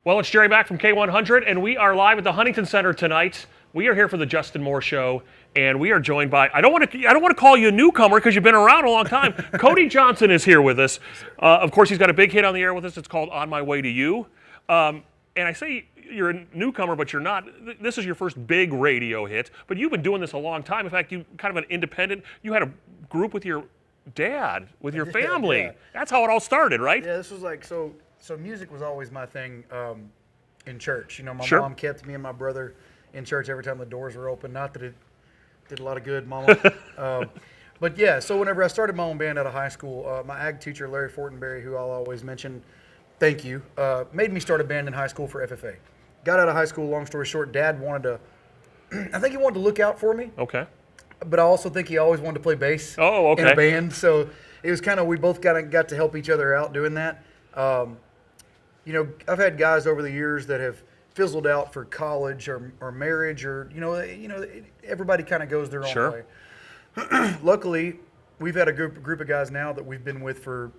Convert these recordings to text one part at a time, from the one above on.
Well, it's Jerry Mack from K100, and we are live at the Huntington Center tonight. We are here for the Justin Moore Show, and we are joined by, I don't want to call you a newcomer because you've been around a long time. Cody Johnson is here with us. Of course, he's got a big hit on the air with us. It's called On My Way to You. And I say you're a newcomer, but you're not. This is your first big radio hit, but you've been doing this a long time. In fact, you kind of an independent. You had a group with your dad, with your family. Yeah. That's how it all started, right? Yeah, this was like, so music was always my thing in church. You know, my Sure. mom kept me and my brother in church every time the doors were open. Not that it did a lot of good, Mama. But yeah, so whenever I started my own band out of high school, my ag teacher, Larry Fortenberry, who I'll always mention, thank you, made me start a band in high school for FFA. Got out of high school, long story short, Dad wanted to, I think he wanted to look out for me. Okay. But I also think he always wanted to play bass in a band. So it was kind of, we both got to help each other out doing that. You know, I've had guys over the years that have fizzled out for college or marriage or, you know, everybody kind of goes their own way. Luckily, we've had a group of guys now that we've been with for,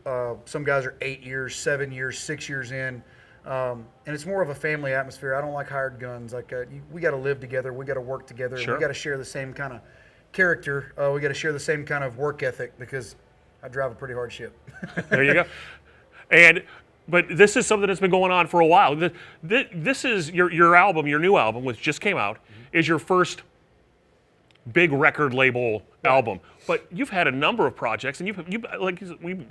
some guys are 8 years, 7 years, 6 years in. And it's more of a family atmosphere. I don't like hired guns. Like, we got to live together. We got to work together. Sure. We got to share the same kind of character. We got to share the same kind of work ethic because I drive a pretty hard ship. There you go. But this is something that's been going on for a while. This is your album, your new album, which just came out, is your first big record label album. But you've had a number of projects, and you've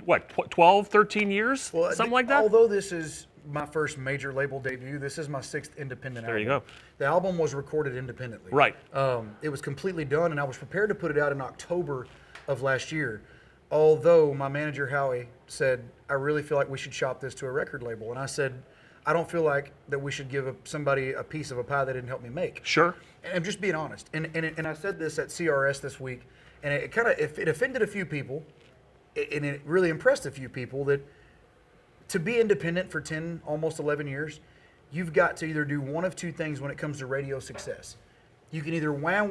like, 12, 13 years, something like that? Although this is my first major label debut, this is my 6th independent album. There you go. The album was recorded independently. Right. It was completely done, and I was prepared to put it out in October of last year. Although my manager, Howie, said, I really feel like we should shop this to a record label. And I said, I don't feel like that we should give somebody a piece of a pie they didn't help me make. Sure. And I'm just being honest. And I said this at CRS this week, and it offended a few people, and it really impressed a few people that to be independent for 10, almost 11 years, you've got to either do one of two things when it comes to radio success. You can either wow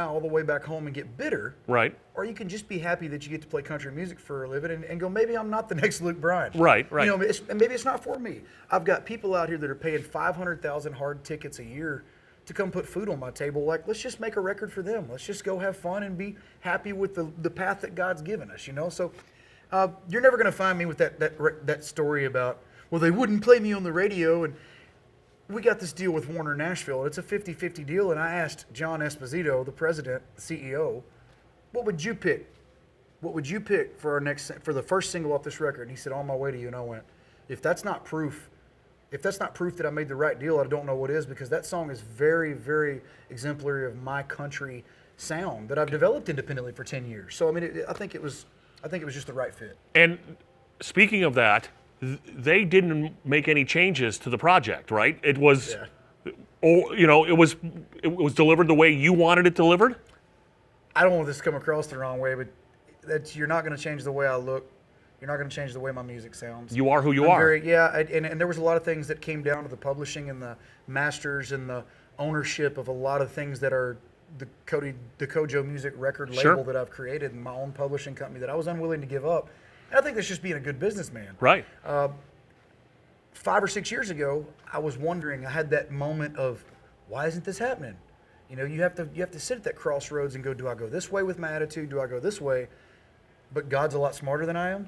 all the way back home and get bitter. Right. Or you can just be happy that you get to play country music for a living and go, maybe I'm not the next Luke Bryan. Right. You know, maybe it's not for me. I've got people out here that are paying 500,000 hard tickets a year to come put food on my table. Like, let's just make a record for them. Let's just go have fun and be happy with the path that God's given us, you know? So you're never going to find me with that story about, well, they wouldn't play me on the radio, and we got this deal with Warner Nashville, and it's a 50-50 deal, and I asked John Esposito, the president, CEO, what would you pick? What would you pick for the first single off this record? And he said, On My Way to You, and I went, if that's not proof that I made the right deal, I don't know what is, because that song is very, very exemplary of my country sound that I've developed independently for 10 years. So, I mean, I think it was just the right fit. And speaking of that, they didn't make any changes to the project, right? It was, you know, it was delivered the way you wanted it delivered. I don't want this to come across the wrong way, but you're not going to change the way I look. You're not going to change the way my music sounds. You are who you are. And there was a lot of things that came down to the publishing and the masters and the ownership of a lot of things that are the Kojo Music record label that I've created and my own publishing company that I was unwilling to give up. And I think that's just being a good businessman. Right. 5 or 6 years ago, I was wondering, I had that moment of, why isn't this happening? You know, you have to sit at that crossroads and go, do I go this way with my attitude? Do I go this way? But God's a lot smarter than I am.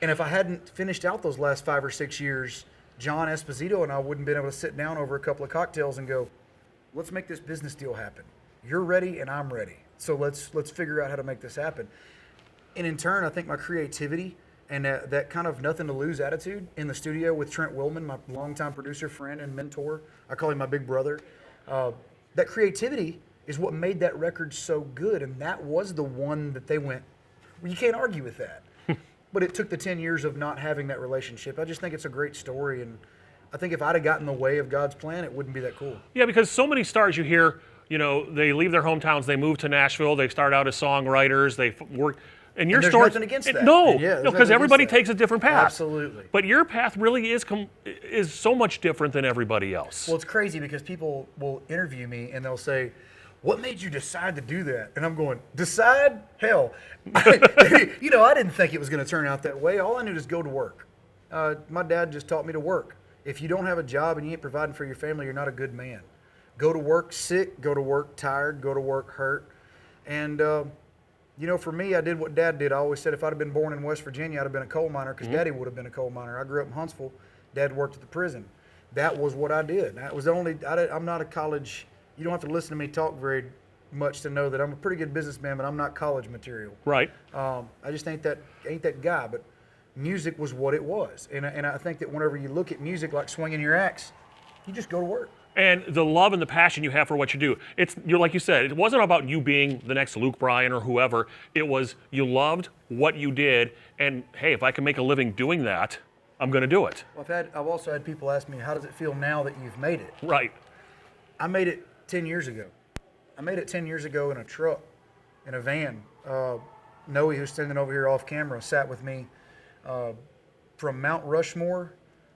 And if I hadn't finished out those last 5 or 6 years, John Esposito and I wouldn't been able to sit down over a couple of cocktails and go, let's make this business deal happen. You're ready and I'm ready. So let's figure out how to make this happen. And in turn, I think my creativity and that kind of nothing to lose attitude in the studio with Trent Willman, my longtime producer, friend, and mentor, I call him my big brother. That creativity is what made that record so good. And that was the one that they went, well, you can't argue with that. But it took the 10 years of not having that relationship. I just think it's a great story. And I think if I'd have gotten in the way of God's plan, it wouldn't be that cool. Yeah, because so many stars you hear, you know, they leave their hometowns, they move to Nashville, they start out as songwriters, they work. And your there's story, nothing against that. No, Yeah, because everybody takes a different path. Absolutely. But your path really is so much different than everybody else. Well, it's crazy because people will interview me and they'll say, what made you decide to do that? And I'm going, decide? Hell. You know, I didn't think it was going to turn out that way. All I knew was go to work. My dad just taught me to work. If you don't have a job and you ain't providing for your family, you're not a good man. Go to work sick, go to work tired, go to work hurt. And, you know, for me, I did what Dad did. I always said if I'd have been born in West Virginia, I'd have been a coal miner because Daddy would have been a coal miner. I grew up in Huntsville. Dad worked at the prison. That was what I did. That was the only, I'm not a college, you don't have to listen to me talk very much to know that I'm a pretty good businessman, but I'm not college material. Right. I just ain't that guy. But music was what it was. And I think that whenever you look at music like swinging your axe, you just go to work. And the love and the passion you have for what you do. You're like you said, it wasn't about you being the next Luke Bryan or whoever. It was you loved what you did, and hey, if I can make a living doing that, I'm going to do it. Well, I've also had people ask me, how does it feel now that you've made it? Right. I made it 10 years ago. I made it 10 years ago in a truck, in a van. Noe, who's standing over here off camera, sat with me from Mount Rushmore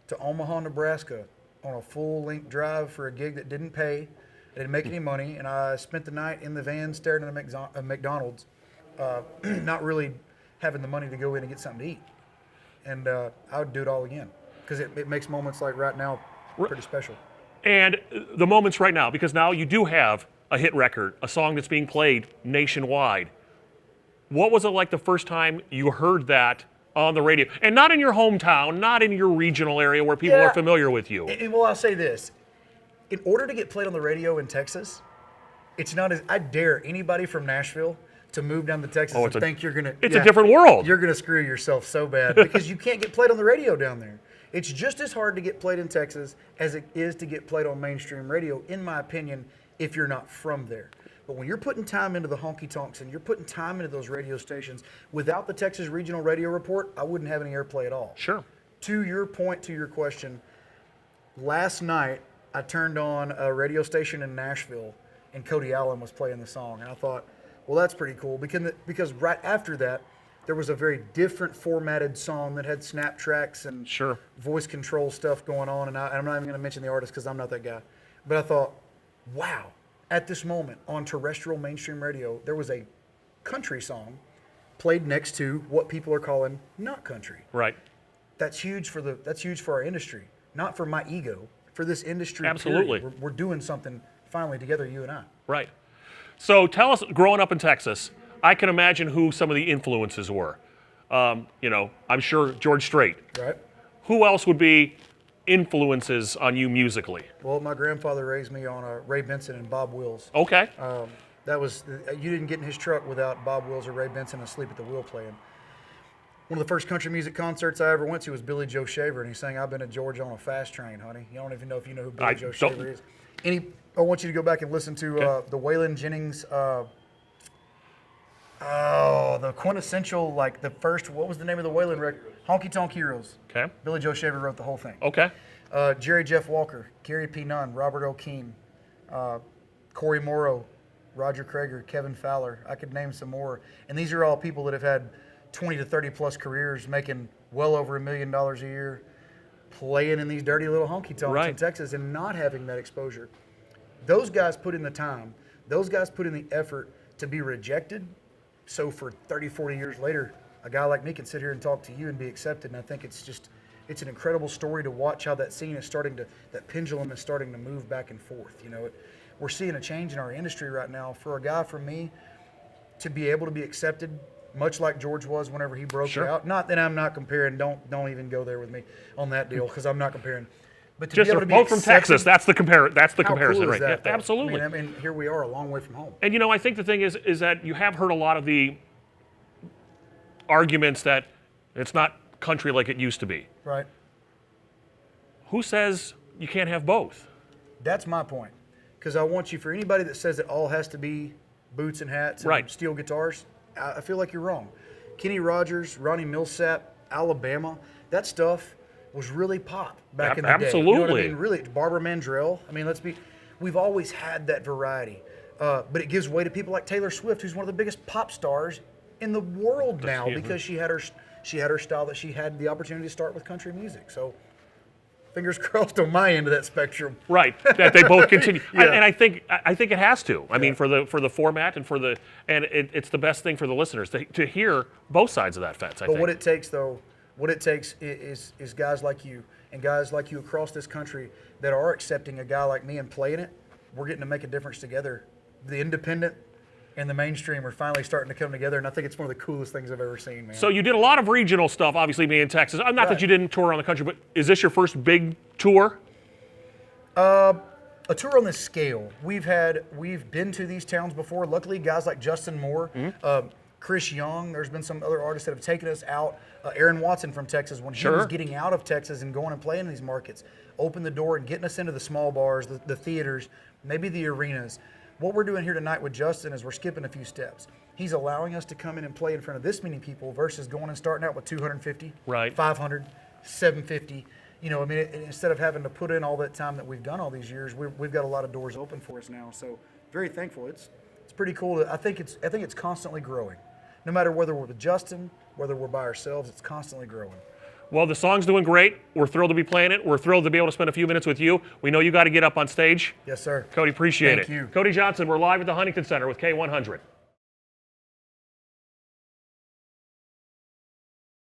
to Omaha, Nebraska, on a full-length drive for a gig that didn't pay. I didn't make any money, and I spent the night in the van staring at a McDonald's, not really having the money to go in and get something to eat. And I would do it all again because it makes moments like right now pretty special. And the moments right now, because now you do have a hit record, a song that's being played nationwide. What was it like the first time you heard that on the radio? And not in your hometown, not in your regional area where people are familiar with you. And well, I'll say this. In order to get played on the radio in Texas, it's not as, I dare anybody from Nashville to move down to Texas and think you're going to. It's a different world. You're going to screw yourself so bad because you can't get played on the radio down there. It's just as hard to get played in Texas as it is to get played on mainstream radio, in my opinion, if you're not from there. But when you're putting time into the honky-tonks and you're putting time into those radio stations, without the Texas Regional Radio Report, I wouldn't have any airplay at all. Sure. To your point, to your question, last night I turned on a radio station in Nashville and Cody Allen was playing the song. And I thought, well, that's pretty cool because right after that, there was a very different formatted song that had snap tracks and voice control stuff going on. And I'm not even going to mention the artist because I'm not that guy. But I thought, wow. At this moment on terrestrial mainstream radio, there was a country song played next to what people are calling not country. Right. That's huge for our industry, not for my ego, for this industry. Absolutely. We're doing something finally together, you and I. Right. So tell us, growing up in Texas, I can imagine who some of the influences were. You know, I'm sure George Strait. Right. Who else would be influences on you musically? Well, my grandfather raised me on Ray Benson and Bob Wills. Okay. That was, you didn't get in his truck without Bob Wills or Ray Benson asleep at the wheel playing. One of the first country music concerts I ever went to was Billy Joe Shaver, and he sang, "I've been to Georgia on a fast train, honey." You don't even know if you know who Billy Joe Shaver is. I want you to go back and listen to the Waylon Jennings, the quintessential, like the first, what was the name of the Waylon record? Honky Tonk Heroes. Okay. Billy Joe Shaver wrote the whole thing. Okay. Jerry Jeff Walker, Gary P. Nunn, Robert O'Keefe, Corey Morrow, Roger Krager, Kevin Fowler. I could name some more. And these are all people that have had 20 to 30 plus careers, making well over $1 million a year, playing in these dirty little honky tonks in Texas and not having that exposure. Those guys put in the time. Those guys put in the effort to be rejected. So for 30, 40 years later, a guy like me can sit here and talk to you and be accepted. And I think it's an incredible story to watch how that scene is that pendulum is starting to move back and forth. You know, we're seeing a change in our industry right now. For a guy, for me, to be able to be accepted, much like George was whenever he broke out. Not that I'm not comparing. Don't even go there with me on that deal because I'm not comparing. But to just be able to be both from accepted, Texas, that's the comparison, cool right? That, yeah, absolutely. I mean, here we are, a long way from home. And you know, I think the thing is that you have heard a lot of the arguments that it's not country like it used to be. Right. Who says you can't have both? That's my point. Because I want you, for anybody that says it all has to be boots and hats and steel guitars, I feel like you're wrong. Kenny Rogers, Ronnie Millsap, Alabama, that stuff was really pop back in the day. Absolutely. You know what I mean? Really, Barbara Mandrell. I mean, we've always had that variety. But it gives way to people like Taylor Swift, who's one of the biggest pop stars in the world now because she had her style that she had the opportunity to start with country music. So fingers crossed on my end of that spectrum. Right, that they both continue. And I think it has to. I mean, for the format and it's the best thing for the listeners to hear both sides of that fence. But what it takes though, is guys like you and guys like you across this country that are accepting a guy like me and playing it, we're getting to make a difference together. The independent and the mainstream are finally starting to come together, and I think it's one of the coolest things I've ever seen, man. So you did a lot of regional stuff, obviously being in Texas. Not that you didn't tour around the country, but is this your first big tour? A tour on this scale, we've been to these towns before. Luckily, guys like Justin Moore, Chris Young, there's been some other artists that have taken us out. Aaron Watson from Texas, when he was getting out of Texas and going and playing in these markets, opened the door and getting us into the small bars, the theaters, maybe the arenas. What we're doing here tonight with Justin is we're skipping a few steps. He's allowing us to come in and play in front of this many people versus going and starting out with 250, 500, 750. You know, I mean, instead of having to put in all that time that we've done all these years, we've got a lot of doors open for us now. So very thankful. It's pretty cool. I think it's constantly growing. No matter whether we're with Justin, whether we're by ourselves, it's constantly growing. Well, the song's doing great. We're thrilled to be playing it. We're thrilled to be able to spend a few minutes with you. We know you got to get up on stage. Yes, sir. Cody, appreciate it. Thank you. Cody Johnson, we're live at the Huntington Center with K100.